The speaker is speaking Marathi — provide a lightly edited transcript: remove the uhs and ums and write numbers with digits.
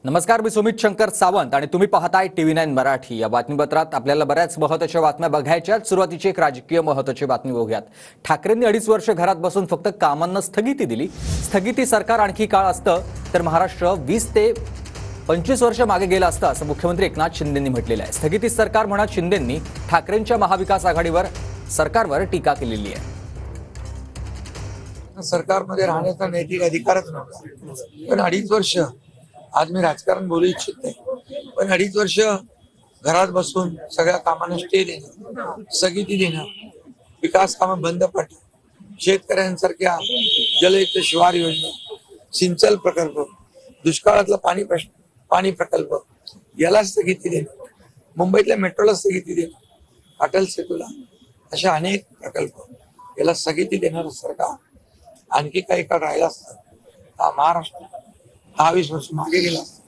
नमस्कार, मी सुमित शंकर सावंत आणि तुम्ही पाहताय TV9 मराठी। या बातमीपत्रात आपल्याला बऱ्याच महत्त्वाच्या बातम्या बघायच्यात। सुरुवातीची एक राजकीय महत्त्वाची बातमी बघूयात। ठाकरेंनी 2.5 वर्ष घरात बसून फक्त कामांना स्थगिती दिली। स्थगिती सरकार आणखी काळ असतं तर महाराष्ट्र 20 ते 25 वर्ष मागे गेला असता असं मुख्यमंत्री एकनाथ शिंदेंनी म्हटलेलं आहे। स्थगिती सरकार म्हणत शिंदेंनी ठाकरेंच्या महाविकास आघाडीवर सरकारवर टीका केलेली आहे। सरकारमध्ये राहण्याचा नैतिक अधिकारच नव्हता। पण 2.5 वर्ष, आज मी राजकारण बोलू इच्छित नाही, पण 2.5 वर्ष घरात बसून सगळ्या कामांना स्टे देणं, स्थगिती देणं, विकास कामं बंद पडणं, शेतकऱ्यांसारख्या जलयुक्त शिवार योजना, सिंचन प्रकल्प, दुष्काळातला पाणी प्रकल्प याला स्थगिती देणं, मुंबईतल्या मेट्रोला स्थगिती देणं, अटल सेतूला, अशा अनेक प्रकल्प याला स्थगिती देणारं सरकार आणखी काही काळ राहिला असता महाराष्ट्र 10-20 वर्ष मागे गेला असता।